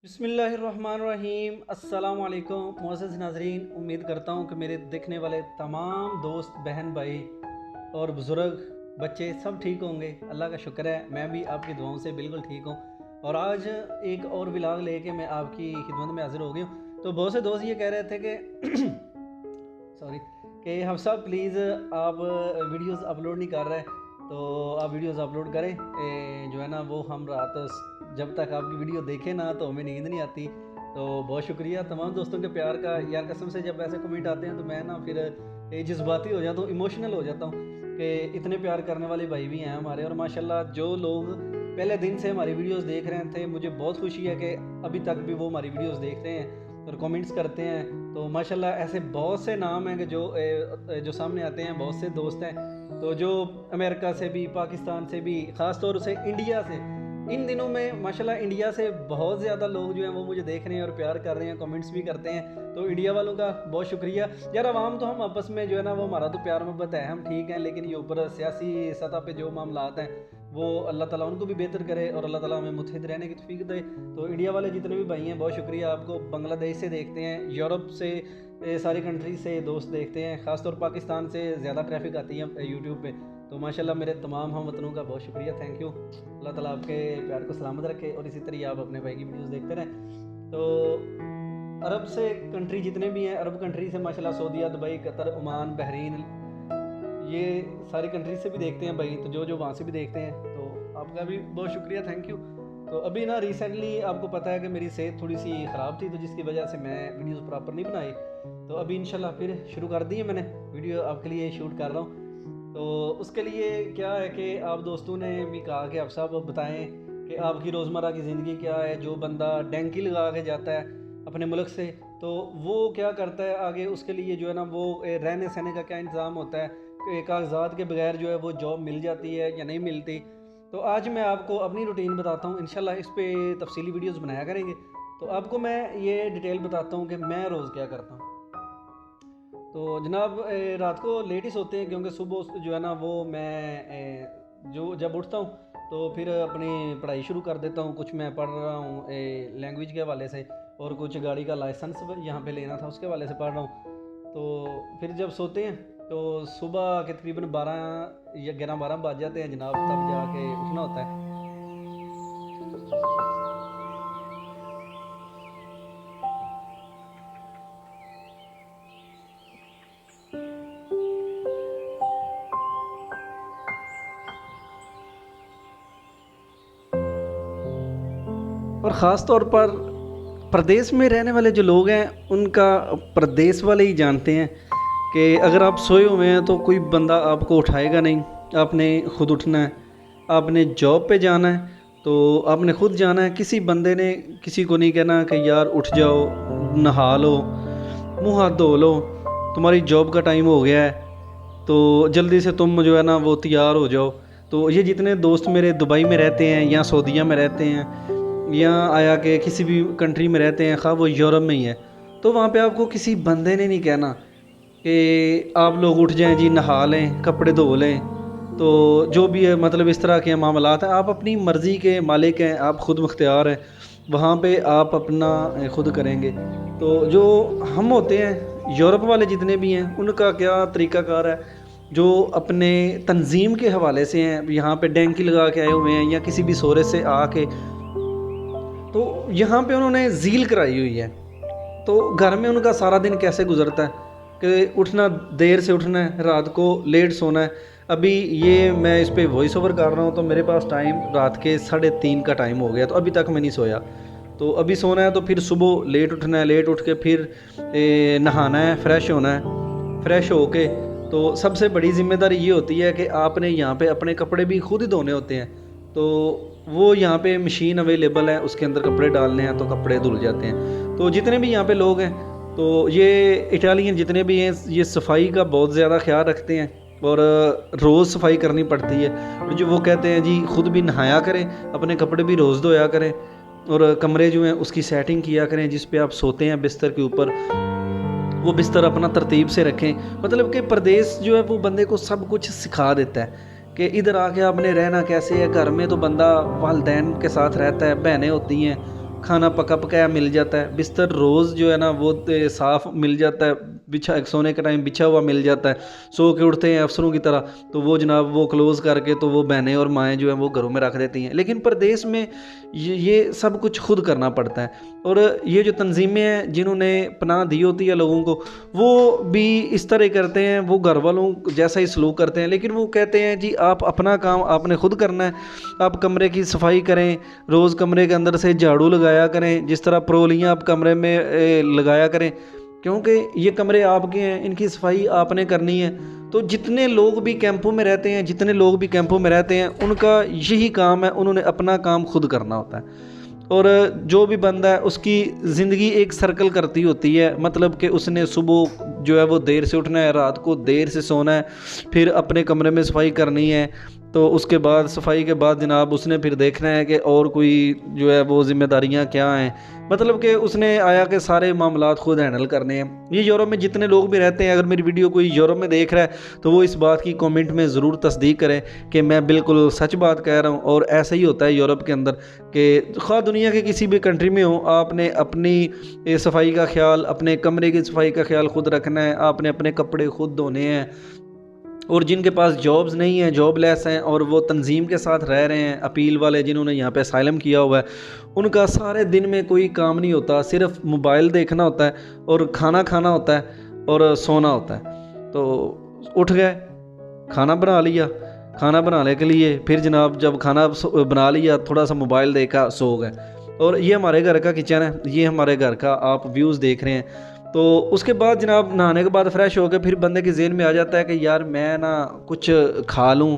बिस्मिल्लाहिर्रहमानिर्रहीम अस्सलाम वालेकुम मुअज़्ज़ज़ नाज़रीन। उम्मीद करता हूँ कि मेरे देखने वाले तमाम दोस्त बहन भाई और बुज़ुर्ग बच्चे सब ठीक होंगे। अल्लाह का शुक्र है, मैं भी आपकी दुआओं से बिल्कुल ठीक हूँ। और आज एक और व्लॉग लेके मैं आपकी खिदमत में हाज़िर हो गई हूँ। तो बहुत से दोस्त ये कह रहे थे कि सॉरी कि हफ्सा प्लीज़ आप वीडियोस अपलोड नहीं कर रहे, तो आप वीडियोस अपलोड करें। जो है ना वो हम रात जब तक आपकी वीडियो देखें ना तो हमें नींद नहीं आती। तो बहुत शुक्रिया तमाम दोस्तों के प्यार का। यार कसम से जब ऐसे कमेंट आते हैं तो मैं ना फिर जज्बाती हो जाता हूँ, इमोशनल हो जाता हूँ कि इतने प्यार करने वाले भाई भी हैं हमारे। और माशाल्लाह जो लोग पहले दिन से हमारी वीडियोस देख रहे थे, मुझे बहुत खुशी है कि अभी तक भी वो हमारी वीडियोस देख रहे हैं और कमेंट्स करते हैं। तो माशाल्लाह ऐसे बहुत से नाम हैं कि जो सामने आते हैं, बहुत से दोस्त हैं। तो जो अमेरिका से भी, पाकिस्तान से भी, ख़ास तौर से इंडिया से, इन दिनों में माशाल्लाह इंडिया से बहुत ज़्यादा लोग जो हैं वो मुझे देख रहे हैं और प्यार कर रहे हैं, कमेंट्स भी करते हैं। तो इंडिया वालों का बहुत शुक्रिया। यार आवाम तो हम आपस में जो है ना वो हमारा तो प्यार मोहब्बत है, हम ठीक हैं। लेकिन ये ऊपर सियासी सतह पे जो मामलात हैं वो अल्लाह ताला उनको भी बेहतर करे और अल्लाह ताला हमें मुत्तहिद रहने की तौफीक दे। तो इंडिया वाले जितने भी भाई हैं बहुत शुक्रिया आपको। बांग्लादेश से देखते हैं, यूरोप से, सारी कंट्री से दोस्त देखते हैं। ख़ासतौर पाकिस्तान से ज़्यादा ट्रैफिक आती है यूट्यूब पे। तो माशाल्लाह मेरे तमाम हम वतनों का बहुत शुक्रिया, थैंक यू। अल्लाह ताला आपके प्यार को सलामत रखे और इसी तरह आप अपने भाई की वीडियोस देखते रहें। तो अरब से कंट्री जितने भी हैं, अरब कंट्री से माशाल्लाह सऊदीया, दुबई, कतर, ओमान, बहरीन, ये सारी कंट्री से भी देखते हैं भाई। तो जो वहाँ से भी देखते हैं तो आपका भी बहुत शुक्रिया, थैंक यू। तो अभी ना रिसेंटली आपको पता है कि मेरी सेहत थोड़ी सी ख़राब थी, तो जिसकी वजह से मैं वीडियोस प्रॉपर नहीं बनाई। तो अभी इंशाल्लाह फिर शुरू कर दी है मैंने, वीडियो आपके लिए शूट कर रहा हूँ। तो उसके लिए क्या है कि आप दोस्तों ने भी कहा कि आप सब बताएं कि आपकी रोज़मर्रा की ज़िंदगी क्या है। जो बंदा डैंकी लगा के जाता है अपने मुल्क से, तो वो क्या करता है आगे, उसके लिए जो है ना वो रहने सहने का क्या इंतज़ाम होता है, कागजात के बगैर जो है वो जॉब मिल जाती है या नहीं मिलती। तो आज मैं आपको अपनी रूटीन बताता हूँ। इंशाल्लाह इस पे तफसीली वीडियोस बनाया करेंगे। तो आपको मैं ये डिटेल बताता हूँ कि मैं रोज़ क्या करता हूँ। तो जनाब रात को लेट ही सोते हैं, क्योंकि सुबह जो है ना वो मैं जो जब उठता हूँ तो फिर अपनी पढ़ाई शुरू कर देता हूँ। कुछ मैं पढ़ रहा हूँ लैंग्वेज के हवाले से, और कुछ गाड़ी का लाइसेंस यहाँ पे लेना था उसके हवाले से पढ़ रहा हूँ। तो फिर जब सोते हैं तो सुबह के तकरीबन 12 या 11-12 बज जाते हैं जनाब, तब जाके उठना होता है। और ख़ास तौर पर प्रदेश में रहने वाले जो लोग हैं उनका प्रदेश वाले ही जानते हैं कि अगर आप सोए हुए हैं तो कोई बंदा आपको उठाएगा नहीं, आपने खुद उठना है। आपने जॉब पे जाना है तो आपने खुद जाना है। किसी बंदे ने किसी को नहीं कहना कि यार उठ जाओ, नहा लो, मुँह हाथ धो लो, तुम्हारी जॉब का टाइम हो गया है तो जल्दी से तुम जो है ना वो तैयार हो जाओ। तो ये जितने दोस्त मेरे दुबई में रहते हैं या सऊदीया में रहते हैं या आया के किसी भी कंट्री में रहते हैं, खा वो यूरोप में ही है, तो वहाँ पे आपको किसी बंदे ने नहीं कहना कि आप लोग उठ जाएं जी, नहा लें, कपड़े धो लें। तो जो भी है मतलब इस तरह के मामलात हैं, आप अपनी मर्ज़ी के मालिक हैं, आप ख़ुद मुख्तियार हैं, वहाँ पे आप अपना खुद करेंगे। तो जो हम होते हैं यूरोप वाले जितने भी हैं उनका क्या तरीक़ाकार है, जो अपने तंजीम के हवाले से हैं, यहाँ पे डैंकी लगा के आए हुए हैं या किसी भी शोरे से आके, तो यहाँ पे उन्होंने ज़ील कराई हुई है। तो घर में उनका सारा दिन कैसे गुजरता है कि उठना देर से उठना है, रात को लेट सोना है। अभी ये मैं इस पे वॉइस ओवर कर रहा हूँ तो मेरे पास टाइम रात के 3:30 का टाइम हो गया, तो अभी तक मैं नहीं सोया। तो अभी सोना है तो फिर सुबह लेट उठना है, लेट उठ के फिर नहाना है, फ्रेश होना है। फ्रेश होके तो सबसे बड़ी ज़िम्मेदारी ये होती है कि आपने यहाँ पे अपने कपड़े भी खुद ही धोने होते हैं। तो वो यहाँ पे मशीन अवेलेबल है, उसके अंदर कपड़े डालने हैं तो कपड़े धुल जाते हैं। तो जितने भी यहाँ पे लोग हैं, तो ये इटालियन जितने भी हैं, ये सफाई का बहुत ज़्यादा ख्याल रखते हैं और रोज़ सफाई करनी पड़ती है। और जो वो कहते हैं जी खुद भी नहाया करें, अपने कपड़े भी रोज़ धोया करें, और कमरे जो हैं उसकी सेटिंग किया करें, जिस पे आप सोते हैं बिस्तर के ऊपर वो बिस्तर अपना तरतीब से रखें। मतलब कि प्रदेश जो है वो बंदे को सब कुछ सिखा देता है कि इधर आके आपने रहना कैसे है। घर में तो बंदा वालदैन के साथ रहता है, बहनें होती हैं, खाना पका पकाया मिल जाता है, बिस्तर रोज़ जो है ना वो साफ़ मिल जाता है, बिछा सोने के टाइम बिछा हुआ मिल जाता है, सो के उठते हैं अफसरों की तरह, तो वो जनाब वो क्लोज़ करके तो वो बहनें और माएँ जो हैं वो घरों में रख देती हैं। लेकिन प्रदेश में ये सब कुछ खुद करना पड़ता है। और ये जो तंजीमें हैं जिन्होंने पनाह दी होती है लोगों को, वो भी इस तरह करते हैं, वो घर वालों जैसा ही सलूक करते हैं। लेकिन वो कहते हैं जी आप अपना काम आपने खुद करना है, आप कमरे की सफाई करें, रोज़ कमरे के अंदर से झाड़ू लगाया करें, जिस तरह प्रोलियाँ आप कमरे में लगाया करें, क्योंकि ये कमरे आपके हैं, इनकी सफाई आपने करनी है। तो जितने लोग भी कैंपों में रहते हैं, जितने लोग भी कैंपों में रहते हैं, उनका यही काम है, उन्होंने अपना काम खुद करना होता है। और जो भी बंदा है उसकी ज़िंदगी एक सर्कल करती होती है, मतलब कि उसने सुबह जो है वो देर से उठना है, रात को देर से सोना है, फिर अपने कमरे में सफाई करनी है, तो उसके बाद सफाई के बाद जनाब उसने फिर देखना है कि और कोई जो है वो ज़िम्मेदारियां क्या हैं, मतलब कि उसने आया कि सारे मामलात खुद हैंडल करने हैं। ये यूरोप में जितने लोग भी रहते हैं, अगर मेरी वीडियो कोई यूरोप में देख रहा है तो वो इस बात की कमेंट में ज़रूर तस्दीक करें कि मैं बिल्कुल सच बात कह रहा हूँ। और ऐसा ही होता है यूरोप के अंदर कि खा दुनिया के किसी भी कंट्री में हो, आपने अपनी सफाई का ख्याल, अपने कमरे की सफाई का ख्याल खुद रखना है, आपने अपने कपड़े खुद धोने हैं। और जिनके पास जॉब्स नहीं हैं, जॉबलेस हैं, और वो तंजीम के साथ रह रहे हैं, अपील वाले जिन्होंने यहाँ पे असाइलम किया हुआ है, उनका सारे दिन में कोई काम नहीं होता, सिर्फ मोबाइल देखना होता है और खाना खाना होता है और सोना होता है। तो उठ गए, खाना बना लिया, खाना बनाने के लिए फिर जनाब जब खाना बना लिया, थोड़ा सा मोबाइल देखा, सो गए। और ये हमारे घर का किचन है, ये हमारे घर का आप व्यूज़ देख रहे हैं। तो उसके बाद जनाब नहाने के बाद फ्रेश होकर फिर बंदे के ज़हन में आ जाता है कि यार मैं ना कुछ खा लूँ,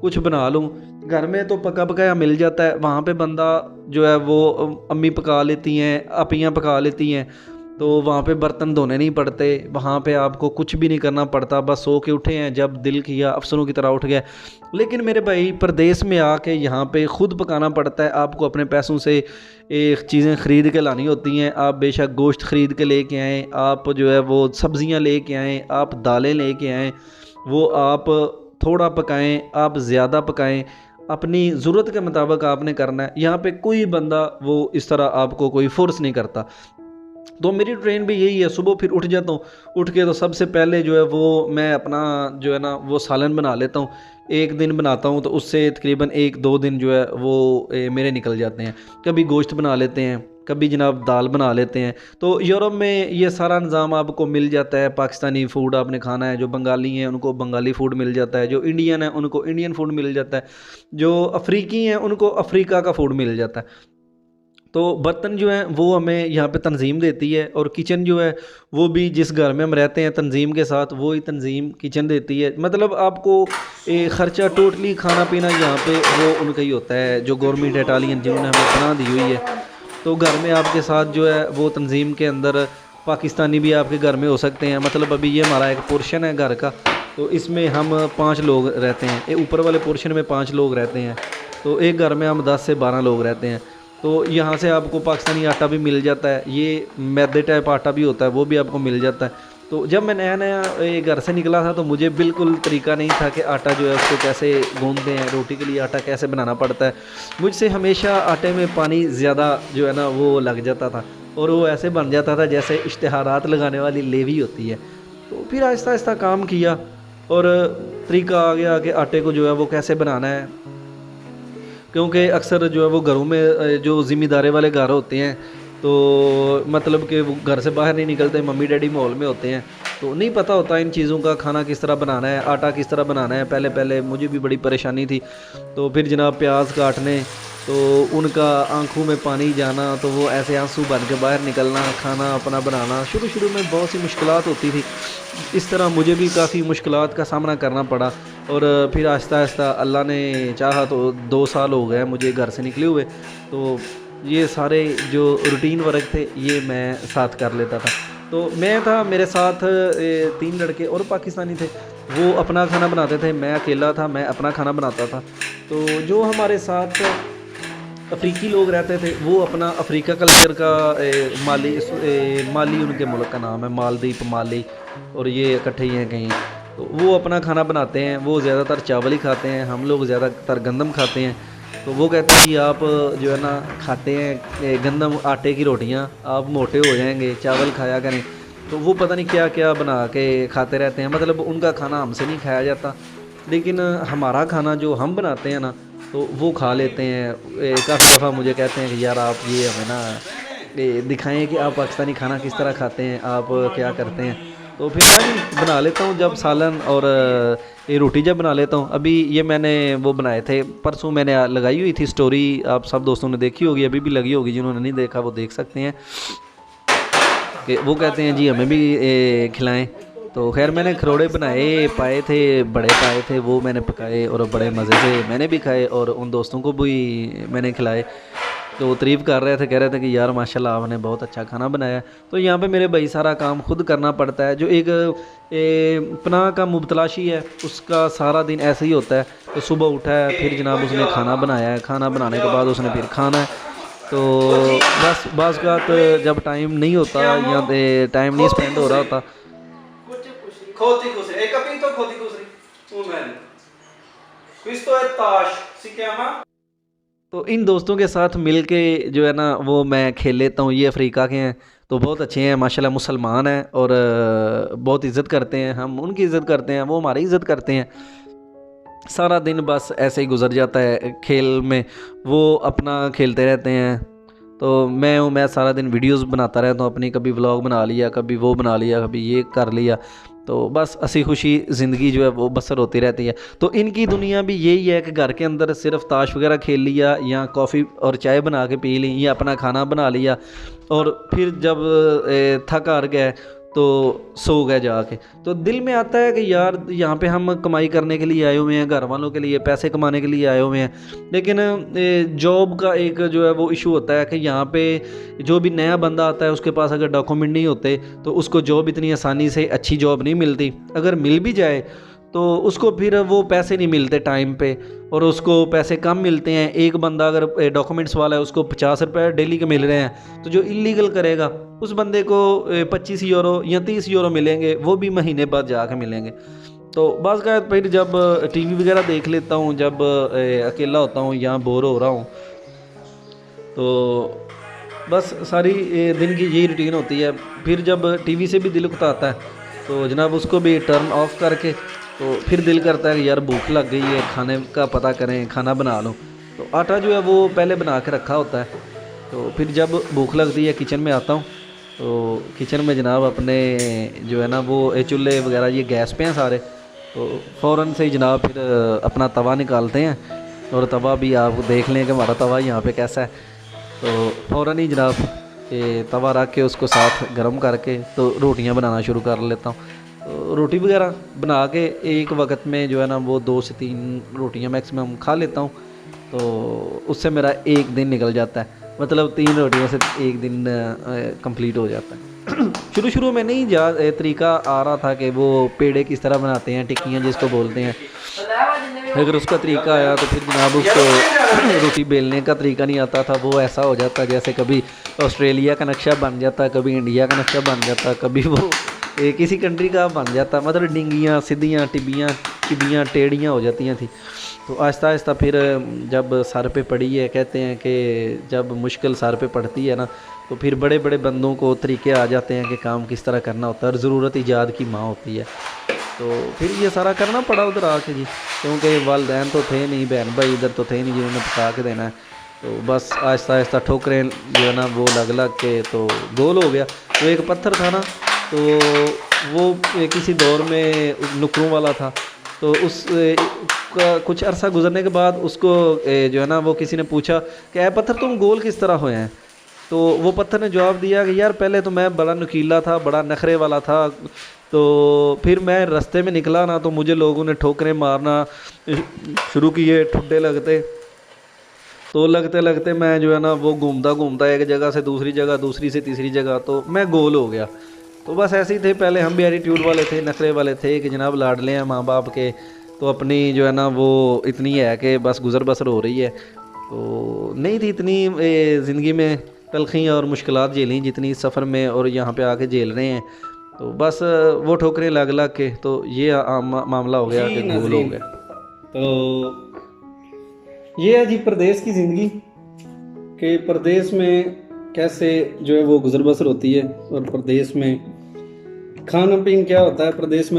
कुछ बना लूँ। घर में तो पका पकाया मिल जाता है, वहाँ पे बंदा जो है वो अम्मी पका लेती हैं, अपियाँ पका लेती हैं, तो वहाँ पे बर्तन धोने नहीं पड़ते, वहाँ पे आपको कुछ भी नहीं करना पड़ता, बस सो के उठे हैं, जब दिल किया अफसरों की तरह उठ गए। लेकिन मेरे भाई प्रदेश में आके यहाँ पे ख़ुद पकाना पड़ता है, आपको अपने पैसों से एक चीज़ें ख़रीद के लानी होती हैं। आप बेशक गोश्त ख़रीद के लेके आएँ, आप जो है वो सब्ज़ियाँ लेके आएँ, आप दालें लेके आएँ, वो आप थोड़ा पकाएँ, आप ज़्यादा पकाएँ, अपनी ज़रूरत के मुताबिक आपने करना है। यहाँ पे कोई बंदा वो इस तरह आपको कोई फोर्स नहीं करता। तो मेरी ट्रेन भी यही है, सुबह फिर उठ जाता हूँ, उठ के तो सबसे पहले जो है वो मैं अपना जो है ना वो सालन बना लेता हूँ। एक दिन बनाता हूँ तो उससे तकरीबन 1-2 दिन जो है वो मेरे निकल जाते हैं। कभी गोश्त बना लेते हैं, कभी जनाब दाल बना लेते हैं। तो यूरोप में ये सारा निज़ाम आपको मिल जाता है। पाकिस्तानी फ़ूड आपने खाना है, जो बंगाली हैं उनको बंगाली फ़ूड मिल जाता है, जो इंडियन है उनको इंडियन फ़ूड मिल जाता है, जो अफ्रीकी हैं उनको अफ्रीका का फ़ूड मिल जाता है। तो बर्तन जो हैं वो हमें यहाँ पे तंजीम देती है, और किचन जो है वो भी जिस घर में हम रहते हैं तंजीम के साथ, वो ही तंजीम किचन देती है। मतलब आपको ख़र्चा टोटली खाना पीना यहाँ पे वो उनका ही होता है, जो गवर्नमेंट इटालियन जिन्होंने हमें बना दी हुई है। तो घर में आपके साथ जो है वो तंजीम के अंदर पाकिस्तानी भी आपके घर में हो सकते हैं। मतलब अभी ये हमारा एक पोर्शन है घर का, तो इसमें हम 5 लोग रहते हैं, ऊपर वाले पोर्शन में 5 लोग रहते हैं, तो एक घर में हम 10 से 12 लोग रहते हैं। तो यहाँ से आपको पाकिस्तानी आटा भी मिल जाता है, ये मैदे टाइप आटा भी होता है, वो भी आपको मिल जाता है। तो जब मैं नया नया घर से निकला था तो मुझे बिल्कुल तरीका नहीं था कि आटा जो है उसको कैसे गूंदते हैं, रोटी के लिए आटा कैसे बनाना पड़ता है। मुझसे हमेशा आटे में पानी ज़्यादा जो है ना वो लग जाता था, और वो ऐसे बन जाता था जैसे इश्तिहारात लगाने वाली लेवी होती है। तो फिर आहिस्ता आहिस्ता काम किया और तरीका आ गया कि आटे को जो है वो कैसे बनाना है, क्योंकि अक्सर जो है वो घरों में जो ज़िम्मेदारी वाले घर होते हैं, तो मतलब कि वो घर से बाहर नहीं निकलते, मम्मी डैडी माहौल में होते हैं, तो नहीं पता होता इन चीज़ों का, खाना किस तरह बनाना है, आटा किस तरह बनाना है। पहले पहले मुझे भी बड़ी परेशानी थी। तो फिर जनाब प्याज काटने, तो उनका आंखों में पानी जाना, तो वो ऐसे आंसू बन के बाहर निकलना, खाना अपना बनाना। शुरू शुरू में बहुत सी मुश्किलात होती थी, इस तरह मुझे भी काफ़ी मुश्किलात का सामना करना पड़ा। और फिर आहिस्ता आहिस्ता अल्लाह ने चाहा तो 2 साल हो गए मुझे घर से निकले हुए, तो ये सारे जो रूटीन वर्क थे ये मैं साथ कर लेता था। तो मैं था, मेरे साथ 3 लड़के और पाकिस्तानी थे, वो अपना खाना बनाते थे, मैं अकेला था, मैं अपना खाना बनाता था। तो जो हमारे साथ अफ्रीकी लोग रहते थे वो अपना अफ्रीका कल्चर का माली उनके मुल्क का नाम है, मालदीप, माली, और ये इकट्ठे ही हैं कहीं। तो वो अपना खाना बनाते हैं, वो ज़्यादातर चावल ही खाते हैं, हम लोग ज़्यादातर गंदम खाते हैं। तो वो कहते हैं कि आप जो है ना खाते हैं गंदम आटे की रोटियां, आप मोटे हो जाएंगे, चावल खाया करें। तो वो पता नहीं क्या क्या बना के खाते रहते हैं, मतलब उनका खाना हमसे नहीं खाया जाता, लेकिन हमारा खाना जो हम बनाते हैं ना तो वो खा लेते हैं। काफ़ी दफ़ा मुझे कहते हैं कि यार आप ये हमें ना दिखाएं कि आप पाकिस्तानी खाना किस तरह खाते हैं, आप क्या करते हैं। तो फिर मैं भी बना लेता हूँ जब सालन और ये रोटी जब बना लेता हूँ। अभी ये मैंने वो बनाए थे परसों, मैंने लगाई हुई थी स्टोरी, आप सब दोस्तों ने देखी होगी, अभी भी लगी होगी, जिन्होंने नहीं देखा वो देख सकते हैं। कि वो कहते हैं जी हमें भी खिलाएं। तो खैर मैंने खरोड़े बनाए पाए थे, बड़े पाए थे, वो मैंने पकाए और बड़े मज़े से मैंने भी खाए और उन दोस्तों को भी मैंने खिलाए। तो वो तारीफ़ कर रहे थे, कह रहे थे कि यार माशाल्लाह आपने बहुत अच्छा खाना बनाया। तो यहाँ पे मेरे भाई सारा काम खुद करना पड़ता है। जो एक पनाह का मुबतलाशी है उसका सारा दिन ऐसे ही होता है। तो सुबह उठा है, फिर जनाब उसने खाना बनाया है, खाना बनाने के बाद उसने फिर खाना है। तो बस बाज़ औक़ात जब टाइम नहीं होता या टाइम नहीं स्पेंड हो रहा होता। तो इन दोस्तों के साथ मिल के जो है ना वो मैं खेल लेता हूँ। ये अफ्रीका के हैं तो बहुत अच्छे हैं माशाल्लाह, मुसलमान हैं और बहुत इज़्ज़त करते हैं, हम उनकी इज़्ज़त करते हैं, वो हमारी इज़्ज़त करते हैं। सारा दिन बस ऐसे ही गुजर जाता है खेल में, वो अपना खेलते रहते हैं। तो मैं सारा दिन वीडियोस बनाता रहता हूँ अपनी, कभी व्लॉग बना लिया, कभी वो बना लिया, कभी ये कर लिया। तो बस हंसी खुशी ज़िंदगी जो है वो बसर होती रहती है। तो इनकी दुनिया भी यही है कि घर के अंदर सिर्फ ताश वगैरह खेल लिया या कॉफ़ी और चाय बना के पी ली या अपना खाना बना लिया और फिर जब थक हार गए तो सो गए जाके। तो दिल में आता है कि यार यहाँ पे हम कमाई करने के लिए आए हुए हैं, घर वालों के लिए पैसे कमाने के लिए आए हुए हैं, लेकिन जॉब का एक जो है वो इशू होता है कि यहाँ पे जो भी नया बंदा आता है उसके पास अगर डॉक्यूमेंट नहीं होते तो उसको जॉब इतनी आसानी से अच्छी जॉब नहीं मिलती। अगर मिल भी जाए तो उसको फिर वो पैसे नहीं मिलते टाइम पे और उसको पैसे कम मिलते हैं। एक बंदा अगर डॉक्यूमेंट्स वाला है उसको 50 रुपये डेली के मिल रहे हैं, तो जो इलीगल करेगा उस बंदे को 25 यूरो या 30 यूरो मिलेंगे, वो भी महीने बाद जाके मिलेंगे। तो बाज़ का फिर जब टीवी वगैरह देख लेता हूँ, जब अकेला होता हूँ या बोर हो रहा हूँ, तो बस सारी दिन की यही रूटीन होती है। फिर जब टीवी से भी दिल उकता आता है तो जनाब उसको भी टर्न ऑफ करके तो फिर दिल करता है कि यार भूख लग गई है, खाने का पता करें, खाना बना लो। तो आटा जो है वो पहले बना के रखा होता है। तो फिर जब भूख लगती है किचन में आता हूँ, तो किचन में जनाब अपने जो है ना वो चूल्हे वगैरह ये गैस पे हैं सारे, तो फ़ौरन से ही जनाब फिर अपना तवा निकालते हैं। और तवा भी आप देख लें कि हमारा तवा यहाँ पे कैसा है। तो फ़ौरन ही जनाब तवा रख के उसको साथ गर्म करके तो रोटियाँ बनाना शुरू कर लेता हूँ। तो रोटी वगैरह बना के एक वक्त में जो है ना वो 2 से 3 रोटियाँ मैक्सिमम खा लेता हूँ। तो उससे मेरा एक दिन निकल जाता है, मतलब 3 रोटियों से एक दिन कंप्लीट हो जाता है। शुरू में नहीं तरीका आ रहा था कि वो पेड़े किस तरह बनाते हैं, टिक्कियाँ जिसको बोलते हैं। अगर उसका तरीका आया तो फिर जनाब उसको रोटी बेलने का तरीका नहीं आता था। वो ऐसा हो जाता जैसे कभी ऑस्ट्रेलिया का नक्शा बन जाता, कभी इंडिया का नक्शा बन जाता, कभी वो किसी कंट्री का बन जाता, मतलब डिंगियाँ सीधियाँ टिबियाँ टेढ़ियाँ हो जाती थी। तो आहिस्ता आहिस्ता फिर जब सर पे पड़ी है, कहते हैं कि जब मुश्किल सर पे पड़ती है ना तो फिर बड़े बड़े बंदों को तरीके आ जाते हैं कि काम किस तरह करना होता है, और ज़रूरत ईजाद की माँ होती है। तो फिर ये सारा करना पड़ा उधर आके जी, क्योंकि वालिदैन तो थे नहीं, बहन भाई इधर तो थे नहीं जिन्होंने पका के देना है। तो बस आहिस्ता आहिस्ता ठोकरें जो है ना वो लग के तो गोल हो गया। तो एक पत्थर था ना, तो वो किसी दौर में नुकरों वाला था, तो उस का कुछ अरसा गुजरने के बाद उसको जो है ना वो किसी ने पूछा कि ऐ पत्थर तुम गोल किस तरह हुए हैं। तो वो पत्थर ने जवाब दिया कि यार पहले तो मैं बड़ा नुकीला था, बड़ा नखरे वाला था, तो फिर मैं रास्ते में निकला ना तो मुझे लोगों ने ठोकरें मारना शुरू किए, ठुड्डे लगते, तो लगते लगते मैं जो है ना वो घूमता एक जगह से दूसरी जगह, दूसरी से तीसरी जगह, तो मैं गोल हो गया। तो बस ऐसे ही थे पहले, हम भी एटीट्यूड वाले थे, नखरे वाले थे कि जनाब लाडले हैं माँ बाप के, तो अपनी जो है ना वो इतनी है कि बस गुज़र बसर हो रही है। तो नहीं थी इतनी ज़िंदगी में तलखी और मुश्किलात झेली जितनी सफ़र में और यहाँ पे आके झेल रहे हैं। तो बस वो ठोकरें लग के तो ये मामला हो गया कि गोल हो गया। तो ये है जी प्रदेश की ज़िंदगी, कि प्रदेश में कैसे जो है वो गुजर बसर होती है, और प्रदेश में खाना पीना क्या होता है प्रदेश में।